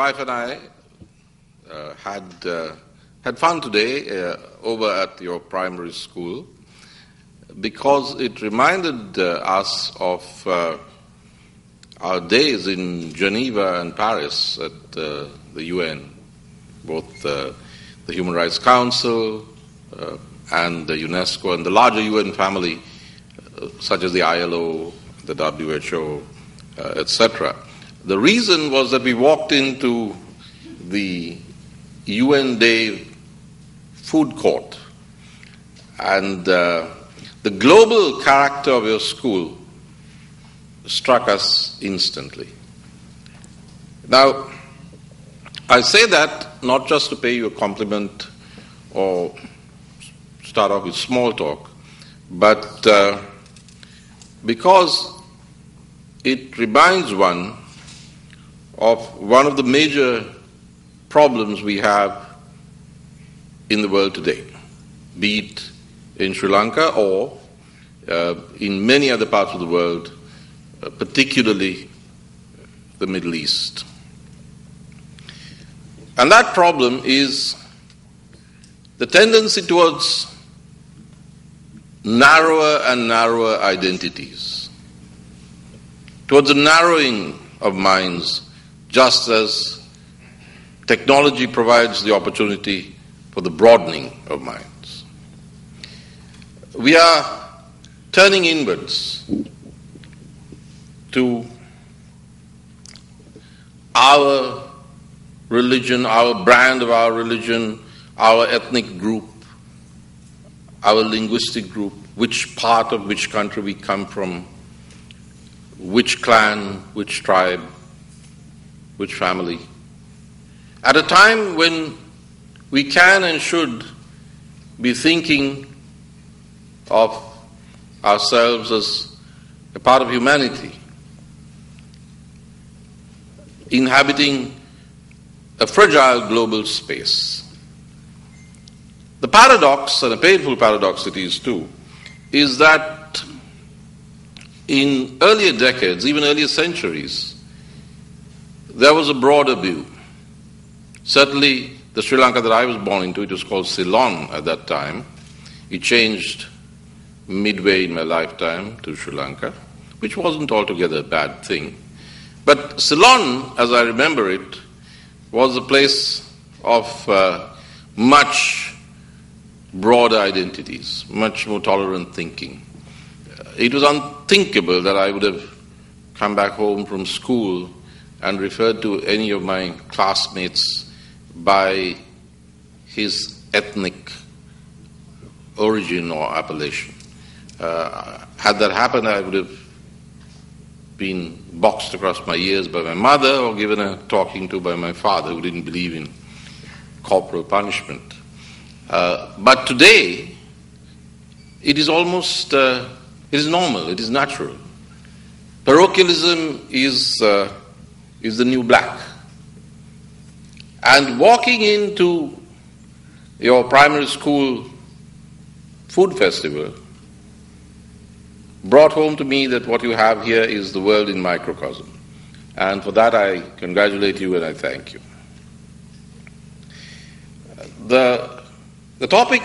wife and I had fun today over at your primary school because it reminded us of our days in Geneva and Paris at the UN, both the Human Rights Council and the UNESCO and the larger UN family, such as the ILO, the WHO, etc. The reason was that we walked into the UN Day food court, and the global character of your school struck us instantly. Now, I say that not just to pay you a compliment or start off with small talk, but because it reminds one of one of the major problems we have in the world today, be it in Sri Lanka or in many other parts of the world, particularly the Middle East. And that problem is the tendency towards narrower and narrower identities, towards a narrowing of minds, just as technology provides the opportunity for the broadening of minds. We are turning inwards to our religion, our brand of our religion, our ethnic group, our linguistic group, which part of which country we come from, which clan, which tribe, which family. At a time when we can and should be thinking of ourselves as a part of humanity, inhabiting a fragile global space. The paradox, and a painful paradox it is too, is that in earlier decades, even earlier centuries, there was a broader view. Certainly, the Sri Lanka that I was born into, it was called Ceylon at that time. It changed midway in my lifetime to Sri Lanka, which wasn't altogether a bad thing. But Ceylon, as I remember it, was a place of much broader identities, much more tolerant thinking. It was unthinkable that I would have come back home from school and referred to any of my classmates by his ethnic origin or appellation. Had that happened, I would have been boxed across my ears by my mother or given a talking to by my father, who didn't believe in corporal punishment. But today, it is almost, it is normal, it is natural. Parochialism is the new black. And walking into your primary school food festival brought home to me that what you have here is the world in microcosm. And for that I congratulate you and I thank you. The topic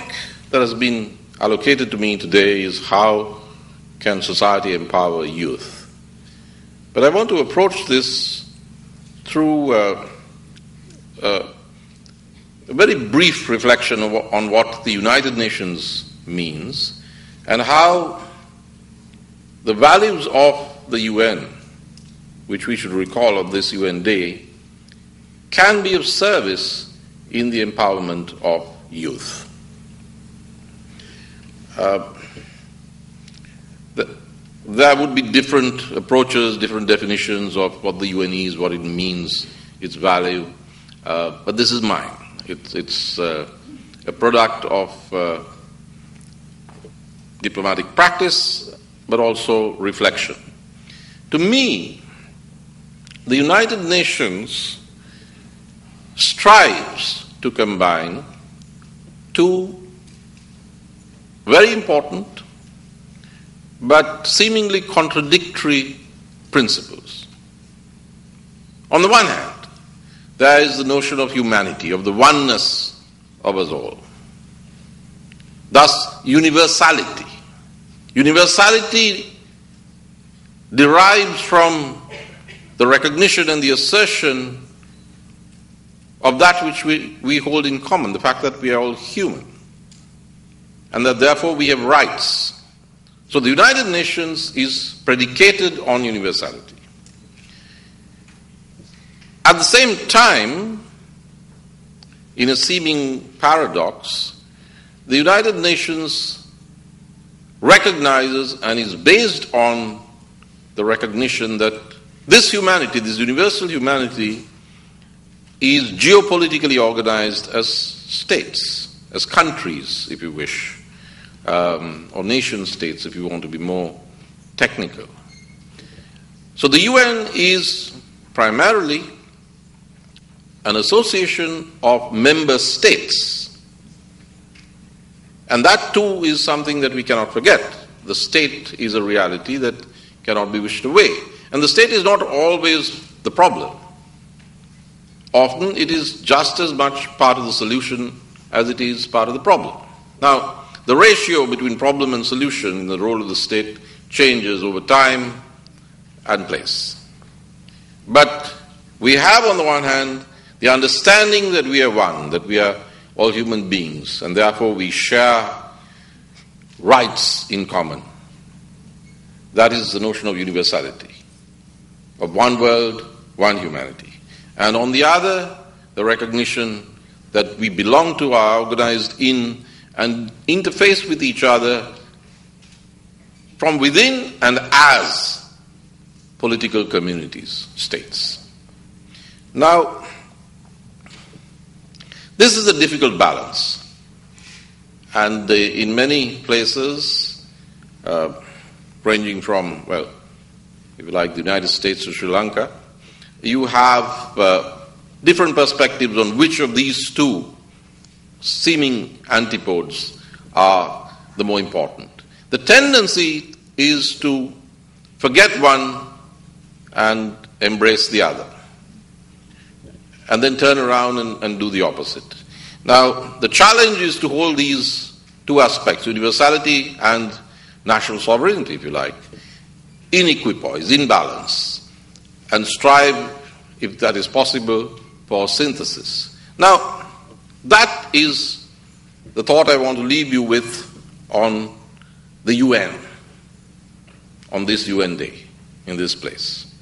that has been allocated to me today is how can society empower youth? But I want to approach this through a very brief reflection on what the United Nations means and how the values of the UN, which we should recall on this UN Day, can be of service in the empowerment of youth. There would be different approaches, different definitions of what the UN is, what it means, its value, but this is mine. It's a product of diplomatic practice, but also reflection. To me, the United Nations strives to combine two very important but seemingly contradictory principles. On the one hand, there is the notion of humanity, of the oneness of us all. Thus, universality. Universality derives from the recognition and the assertion of that which we hold in common, the fact that we are all human, and that therefore we have rights. So the United Nations is predicated on universality. At the same time, in a seeming paradox, the United Nations recognizes and is based on the recognition that this humanity, this universal humanity, is geopolitically organized as states, as countries, if you wish, or nation states, if you want to be more technical. So the UN is primarily an association of member states. And that too is something that we cannot forget. The state is a reality that cannot be wished away. And the state is not always the problem. Often it is just as much part of the solution as it is part of the problem. Now, the ratio between problem and solution in the role of the state changes over time and place. But we have, on the one hand, the understanding that we are one, that we are all human beings, and therefore we share rights in common. That is the notion of universality, of one world, one humanity. And on the other, the recognition that we belong to, are organized in and interface with each other from within and as political communities, states. Now, this is a difficult balance. And in many places, ranging from, well, if you like, the United States to Sri Lanka, you have different perspectives on which of these two seeming antipodes are the more important. The tendency is to forget one and embrace the other, and then turn around and do the opposite. Now, the challenge is to hold these two aspects, universality and national sovereignty, if you like, in equipoise, in balance, and strive, if that is possible, for synthesis. Now, that is the thought I want to leave you with on the UN, on this UN Day, in this place.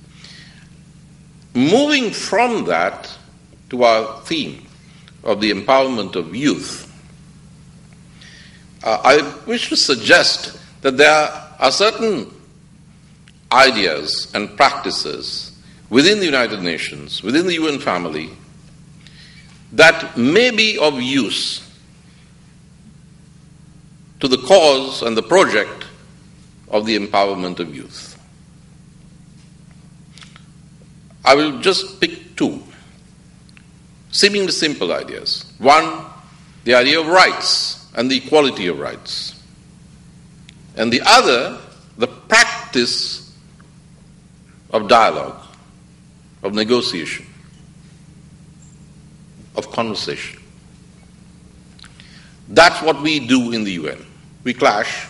Moving from that to our theme of the empowerment of youth, I wish to suggest that there are certain ideas and practices within the United Nations, within the UN family, that may be of use to the cause and the project of the empowerment of youth. I will just pick two seemingly simple ideas. One, the idea of rights and the equality of rights. And the other, the practice of dialogue, of negotiation, of conversation. That's what we do in the UN. We clash,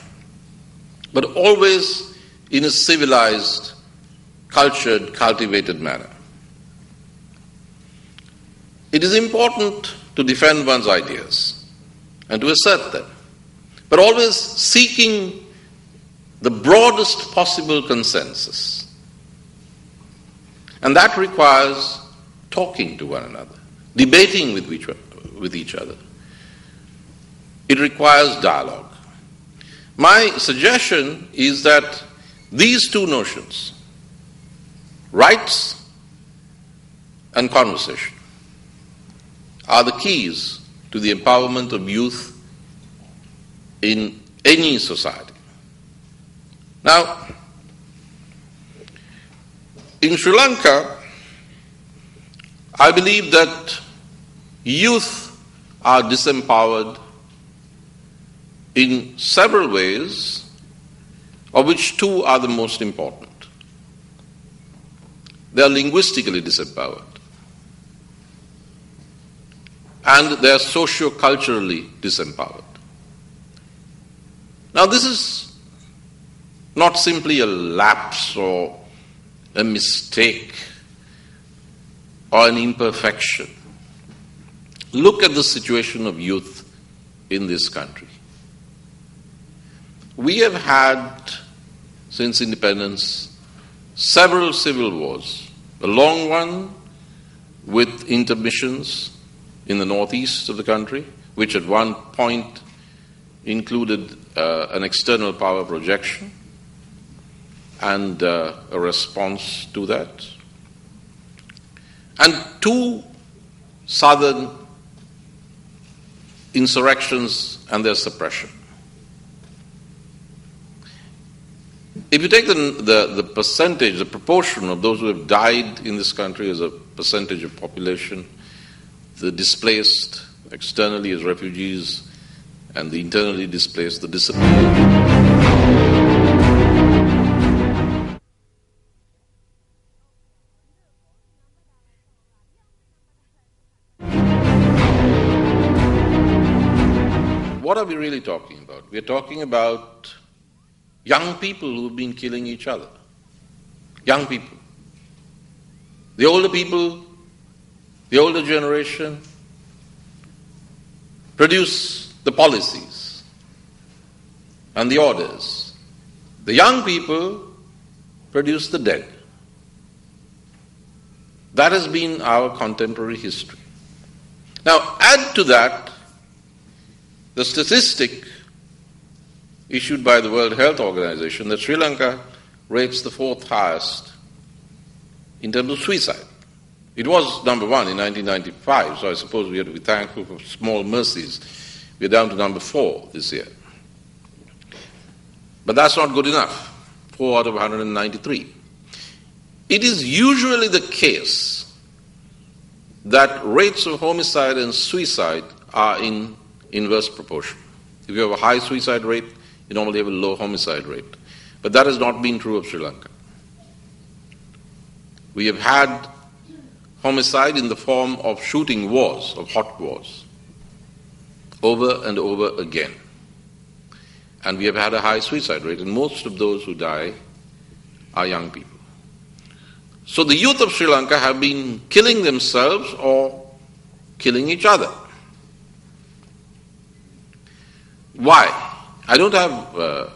but always in a civilized, cultured, cultivated manner. It is important to defend one's ideas and to assert them, but always seeking the broadest possible consensus. And that requires talking to one another, debating with each other. It requires dialogue. My suggestion is that these two notions, rights and conversation, are the keys to the empowerment of youth in any society. Now, in Sri Lanka, I believe that youth are disempowered in several ways, of which two are the most important. They are linguistically disempowered. and they are socio-culturally disempowered. Now, this is not simply a lapse or a mistake or an imperfection. Look at the situation of youth in this country. We have had, since independence, several civil wars. A long one with intermissions in the northeast of the country, which at one point included an external power projection and a response to that. And two southern insurrections and their suppression. If you take the percentage, the proportion of those who have died in this country as a percentage of population, the displaced externally as refugees and the internally displaced, the disappeared. What are we really talking about? We are talking about young people who have been killing each other. Young people. The older people, the older generation, produce the policies and the orders. The young people produce the dead. That has been our contemporary history. Now, add to that the statistic issued by the World Health Organization that Sri Lanka rates the fourth highest in terms of suicide. It was number one in 1995, so I suppose we have to be thankful for small mercies. We're down to number 4 this year. But that's not good enough. 4 out of 193. It is usually the case that rates of homicide and suicide are in inverse proportion. If you have a high suicide rate, you normally have a low homicide rate. But that has not been true of Sri Lanka. We have had homicide in the form of shooting wars, of hot wars, over and over again. And we have had a high suicide rate, and most of those who die are young people. So the youth of Sri Lanka have been killing themselves or killing each other. Why? I don't have a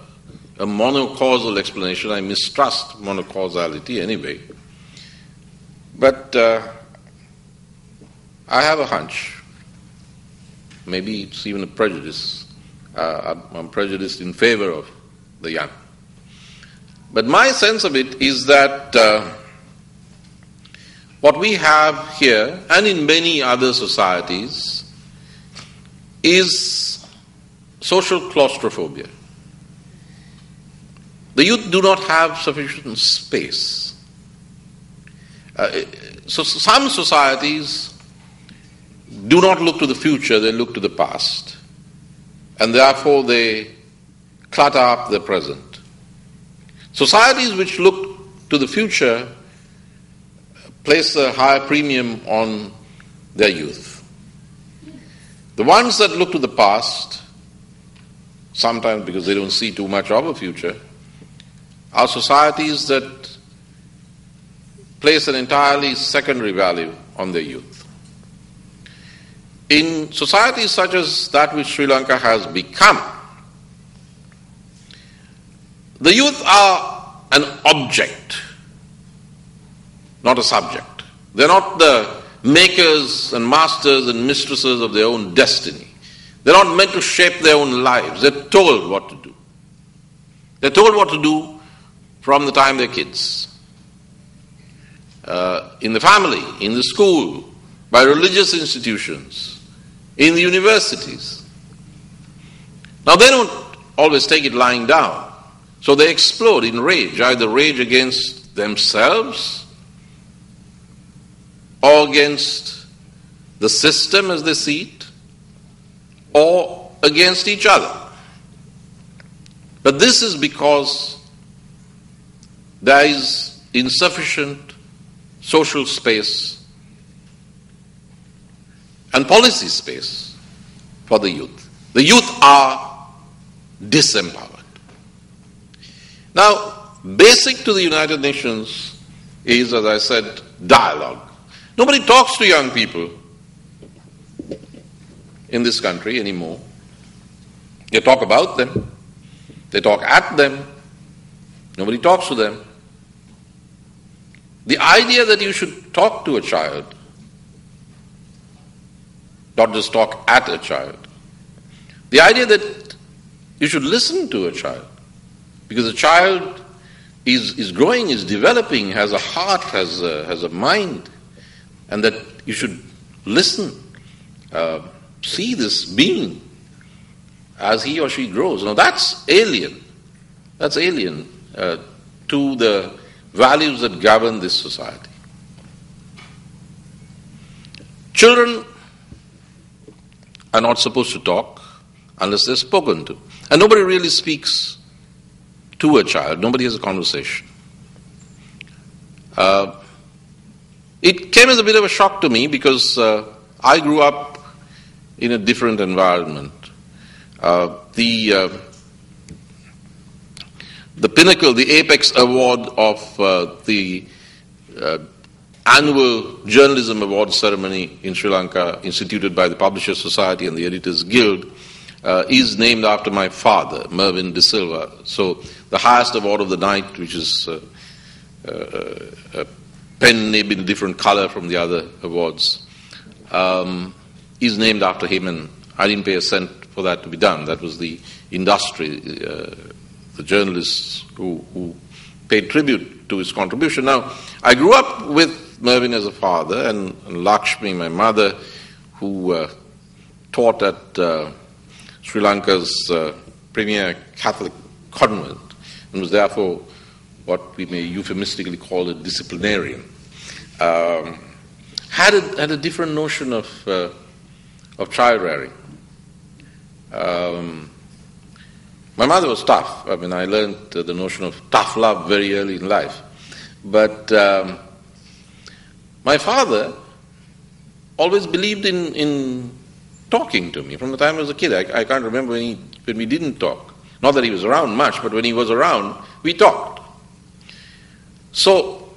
monocausal explanation. I mistrust monocausality anyway. But I have a hunch. Maybe it's even a prejudice. I'm prejudiced in favor of the young. But my sense of it is that what we have here, and in many other societies, is social claustrophobia. The youth do not have sufficient space. So some societies do not look to the future, they look to the past. And therefore they clutter up the present. Societies which look to the future place a higher premium on their youth. The ones that look to the past, sometimes because they don't see too much of a future, are societies that place an entirely secondary value on their youth. In societies such as that which Sri Lanka has become, the youth are an object, not a subject. They're not the makers and masters and mistresses of their own destiny. They're not meant to shape their own lives. They're told what to do. They're told what to do from the time they're kids. In the family, in the school, by religious institutions, in the universities. Now they don't always take it lying down. So they explode in rage, either rage against themselves or against the system as they see it, or against each other. But this is because there is insufficient social space and policy space for the youth. The youth are disempowered. Now, basic to the United Nations is, as I said, dialogue. Nobody talks to young people in this country anymore. They talk about them. They talk at them. Nobody talks to them. The idea that you should talk to a child, not just talk at a child. The idea that you should listen to a child, because a child is growing, is developing, has a heart, has a mind, and that you should listen, see this being as he or she grows. Now that's alien. That's alien to the values that govern this society. Children are not supposed to talk unless they're spoken to. And nobody really speaks to a child. Nobody has a conversation. It came as a bit of a shock to me because I grew up in a different environment. The pinnacle, the apex award of the annual journalism award ceremony in Sri Lanka, instituted by the Publishers Society and the Editors Guild, is named after my father, Mervyn De Silva. So the highest award of the night, which is a pen nib in a different color from the other awards, is named after him, and I didn't pay a cent for that to be done. That was the industry, the journalists who paid tribute to his contribution. Now, I grew up with Mervyn as a father, and Lakshmi, my mother, who taught at Sri Lanka's premier Catholic convent, and was therefore what we may euphemistically call a disciplinarian, had a different notion of child rearing. My mother was tough. I mean, I learned the notion of tough love very early in life. But my father always believed in talking to me from the time I was a kid. I can't remember when we didn't talk. Not that he was around much, but when he was around, we talked. So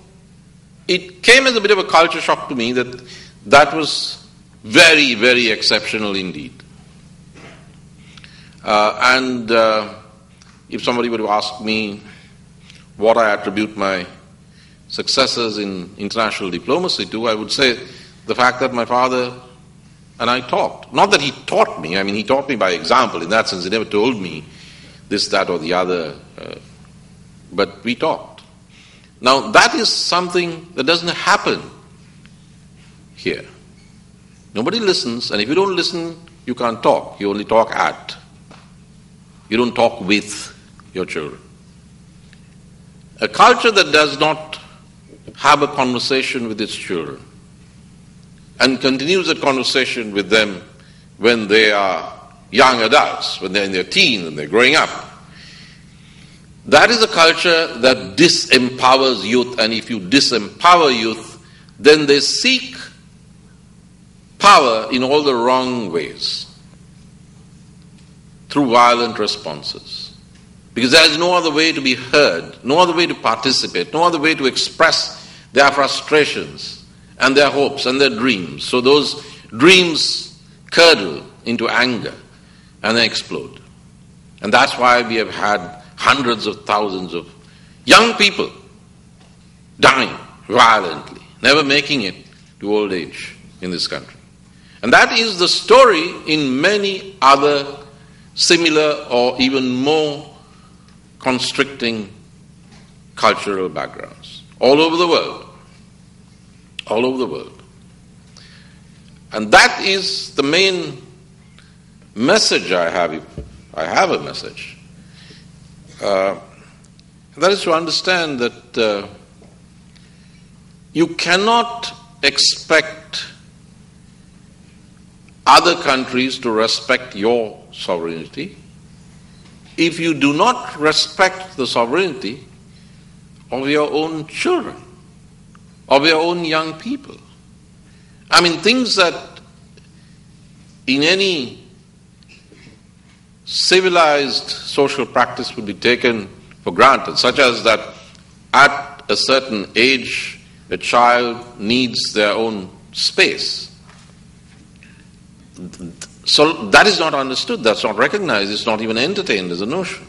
it came as a bit of a culture shock to me that was very, very exceptional indeed. And if somebody were to ask me what I attribute my successes in international diplomacy to, I would say the fact that my father and I talked. Not that he taught me. I mean, he taught me by example. In that sense, he never told me this, that, or the other. But we talked. Now, that is something that doesn't happen here. Nobody listens, and if you don't listen, you can't talk. You only talk at. You don't talk with your children. A culture that does not have a conversation with its children and continues that conversation with them when they are young adults, when they're in their teens and they're growing up, that is a culture that disempowers youth. And if you disempower youth, then they seek power in all the wrong ways, through violent responses. Because there is no other way to be heard, no other way to participate, no other way to express their frustrations and their hopes and their dreams. So those dreams curdle into anger and then explode. And that's why we have had hundreds of thousands of young people dying violently, never making it to old age in this country. And that is the story in many other similar or even more constricting cultural backgrounds all over the world. All over the world. And that is the main message I have, if I have a message. That is to understand that you cannot expect other countries to respect your sovereignty if you do not respect the sovereignty of your own children, of your own young people. I mean, things that in any civilized social practice would be taken for granted, such as that at a certain age, a child needs their own space. So that is not understood, that's not recognized, it's not even entertained as a notion.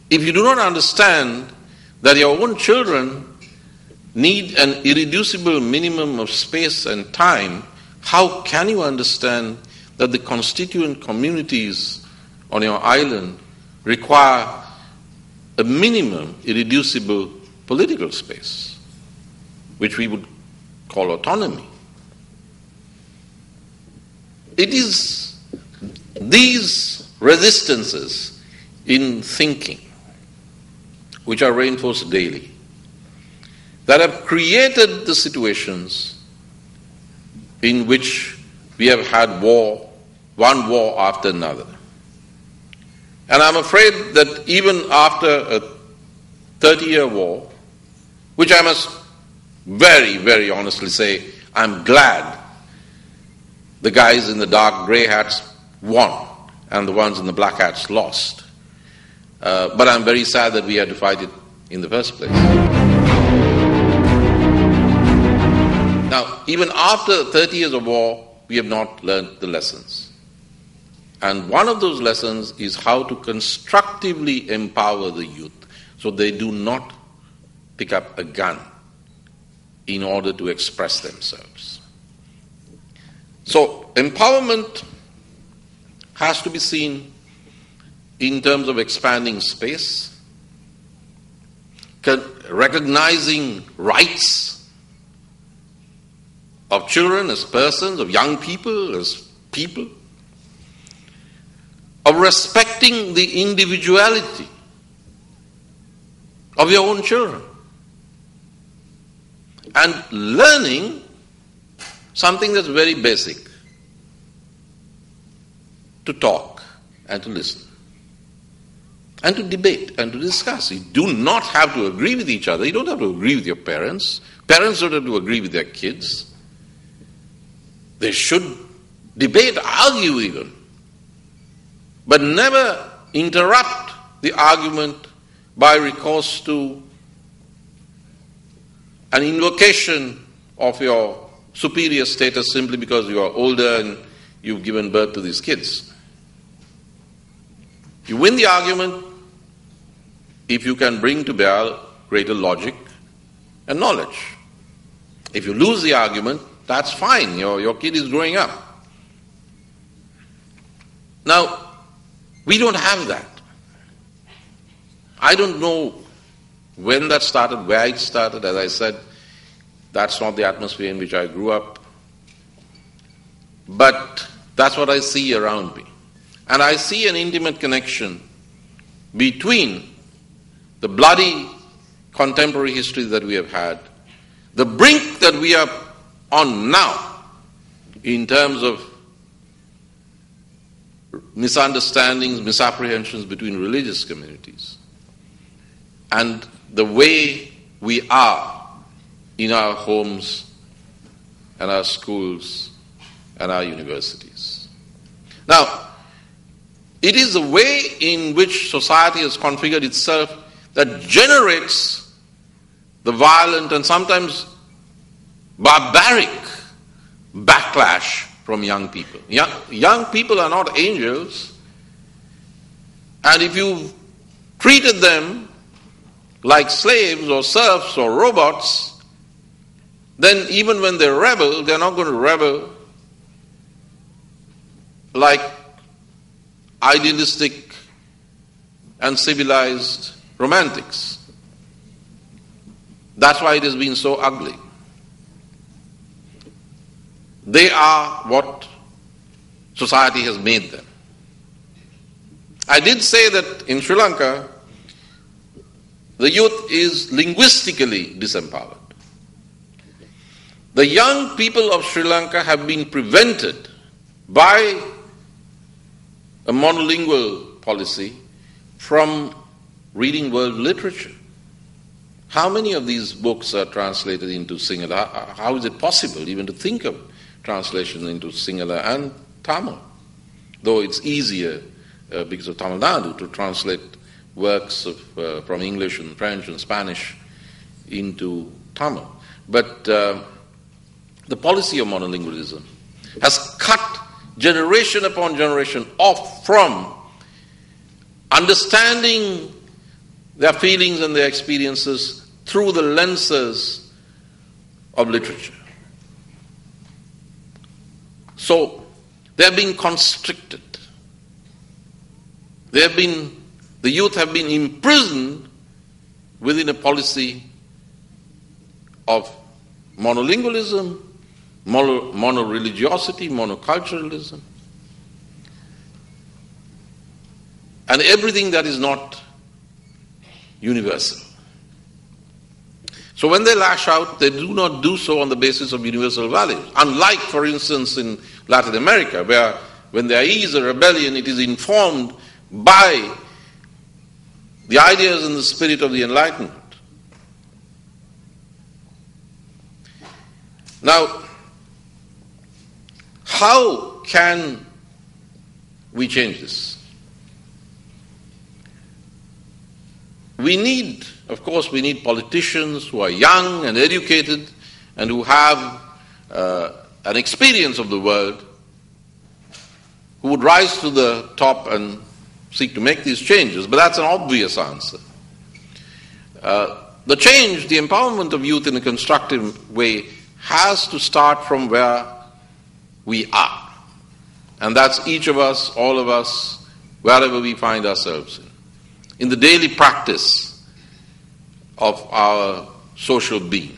If you do not understand that your own children need an irreducible minimum of space and time, how can you understand that the constituent communities on your island require a minimum irreducible political space, which we would call autonomy? It is these resistances in thinking, which are reinforced daily, that have created the situations in which we have had war, one war after another. And I'm afraid that even after a 30-year war, which I must very, very honestly say, I'm glad the guys in the dark grey hats won and the ones in the black hats lost. But I'm very sad that we had to fight it in the first place. Now, even after 30 years of war, we have not learned the lessons. And one of those lessons is how to constructively empower the youth so they do not pick up a gun in order to express themselves. So, empowerment has to be seen in terms of expanding space, recognizing rights of children as persons, of young people as people, of respecting the individuality of your own children, and learning something that's very basic: to talk and to listen and to debate and to discuss. You do not have to agree with each other. You don't have to agree with your parents. Parents don't have to agree with their kids. They should debate, argue even, but never interrupt the argument by recourse to an invocation of your superior status simply because you are older and you've given birth to these kids. You win the argument if you can bring to bear greater logic and knowledge. If you lose the argument, that's fine. Your kid is growing up. Now, we don't have that. I don't know when that started, where it started. As I said, that's not the atmosphere in which I grew up. But that's what I see around me. And I see an intimate connection between the bloody contemporary history that we have had, the brink that we are on now in terms of misunderstandings, misapprehensions between religious communities, and the way we are in our homes and our schools and our universities. Now, it is the way in which society has configured itself that generates the violent and sometimes barbaric backlash from young people. Young people are not angels, and if you treated them like slaves or serfs or robots, then even when they rebel, they're not going to rebel like idealistic and civilized romantics. That's why it has been so ugly. They are what society has made them. I did say that in Sri Lanka, the youth is linguistically disempowered. The young people of Sri Lanka have been prevented by a monolingual policy from reading world literature. How many of these books are translated into Sinhala? How is it possible even to think of translation into Sinhala and Tamil, though it's easier because of Tamil Nadu to translate works from English and French and Spanish into Tamil. But the policy of monolingualism has cut generation upon generation off from understanding their feelings and their experiences through the lenses of literature. So they are being constricted. The youth have been imprisoned within a policy of monolingualism, monoreligiosity, monoculturalism, and everything that is not universal. So when they lash out, they do not do so on the basis of universal values. Unlike, for instance, in Latin America, where when there is a rebellion, it is informed by the ideas and the spirit of the Enlightenment. Now, how can we change this? Of course, we need politicians who are young and educated and who have an experience of the world, who would rise to the top and seek to make these changes. But that's an obvious answer. The change, the empowerment of youth in a constructive way, has to start from where we are. And that's each of us, all of us, wherever we find ourselves in the daily practice of our social being.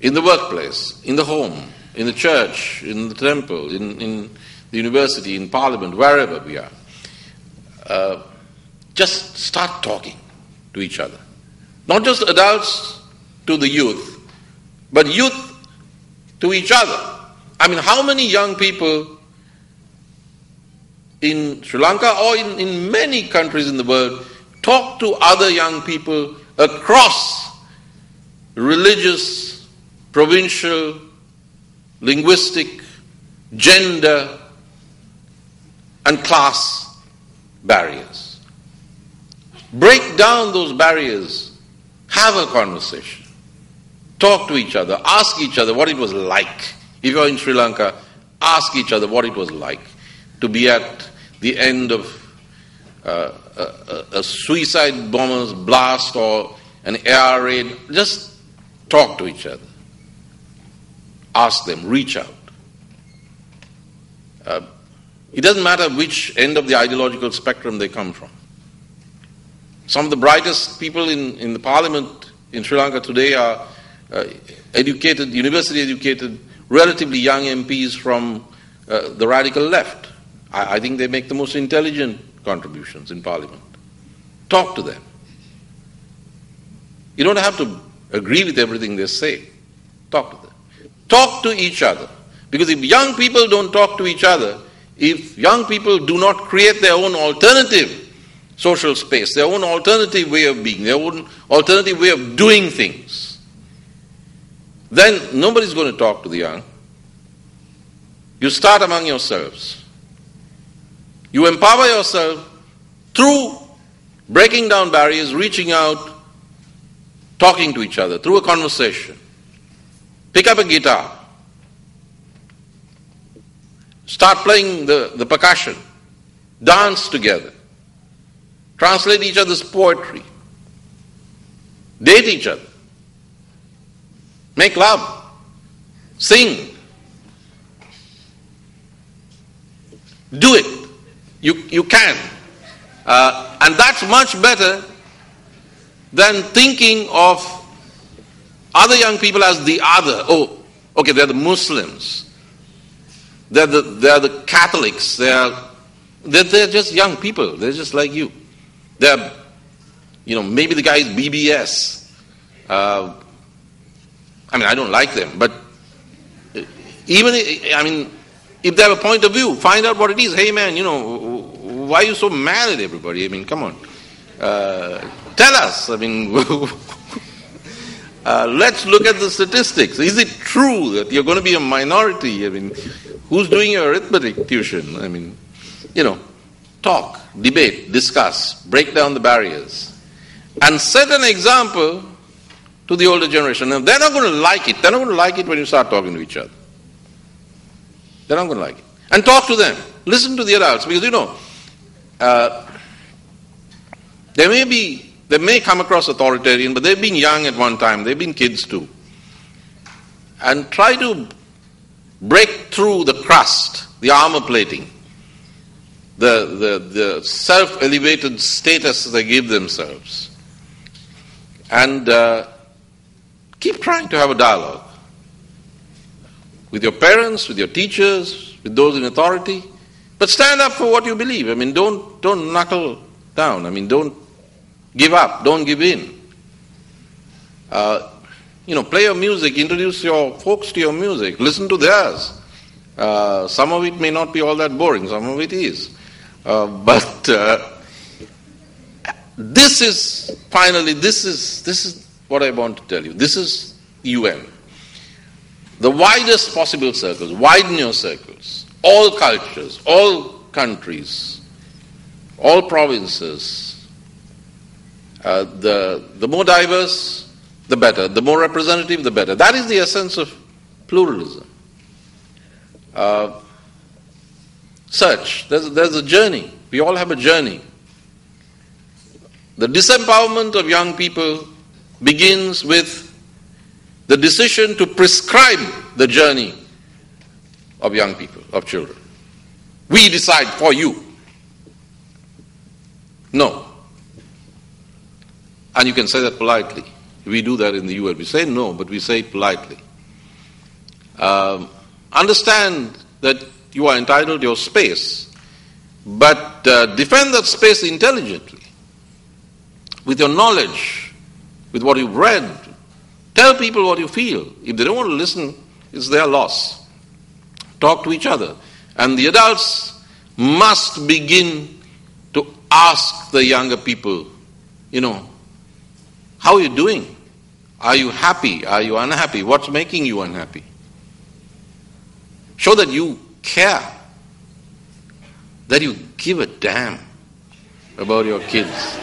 In the workplace, in the home, in the church, in the temple, in the university, in parliament, wherever we are. Just start talking to each other. Not just adults to the youth, but youth to each other. I mean, how many young people in Sri Lanka or in many countries in the world talk to other young people across religious, provincial, linguistic, gender, and class barriers? Break down those barriers. Have a conversation. Talk to each other. Ask each other what it was like. If you're in Sri Lanka, ask each other what it was like to be at the end of a suicide bomber's blast or an air raid. Just talk to each other. Ask them. Reach out. It doesn't matter which end of the ideological spectrum they come from. Some of the brightest people in the parliament in Sri Lanka today are educated, university educated, relatively young MPs from the radical left. I think they make the most intelligent contributions in parliament. Talk to them. You don't have to agree with everything they say. Talk to them. Talk to each other. Because if young people don't talk to each other, if young people do not create their own alternative social space, their own alternative way of being, their own alternative way of doing things, then nobody's going to talk to the young. You start among yourselves. You empower yourself through breaking down barriers, reaching out, talking to each other, through a conversation. Pick up a guitar. Start playing the percussion. Dance together. Translate each other's poetry. Date each other. Make love. Sing. Do it. You can. And that's much better than thinking of other young people as the other. Oh, okay, they're the Muslims. They're the Catholics. They're just young people. They're just like you. They're, maybe the guy is BBS. I don't like them, but if they have a point of view, find out what it is. Hey man, why are you so mad at everybody? Come on. Tell us. Let's look at the statistics. Is it true that you're going to be a minority? I mean, who's doing your arithmetic tuition? I mean, talk, debate, discuss, break down the barriers, and set an example to the older generation. Now, they're not going to like it. They're not going to like it when you start talking to each other. They're not going to like it. And talk to them. Listen to the adults, because they may come across authoritarian, but they've been young at one time. They've been kids too. And try to break through the crust, the armor plating, the self-elevated status they give themselves. And keep trying to have a dialogue with your parents, with your teachers, with those in authority. But stand up for what you believe. I mean, don't knuckle down. I mean, don't give up. Don't give in. Play your music. Introduce your folks to your music. Listen to theirs. Some of it may not be all that boring. Some of it is. But this is what I want to tell you. This is UN. The widest possible circles. Widen your circles. All cultures, all countries, all provinces. The more diverse, the better. The more representative, the better. That is the essence of pluralism. Search. There's a journey. We all have a journey. The disempowerment of young people begins with the decision to prescribe the journey of young people, of children. We decide for you. No. And you can say that politely. We do that in the UN. We say no, but we say it politely. Understand that you are entitled to your space, but defend that space intelligently, with your knowledge, with what you've read. Tell people what you feel. If they don't want to listen, it's their loss. Talk to each other. And the adults must begin to ask the younger people, how are you doing? Are you happy? Are you unhappy? What's making you unhappy? Show that you care, that you give a damn about your kids.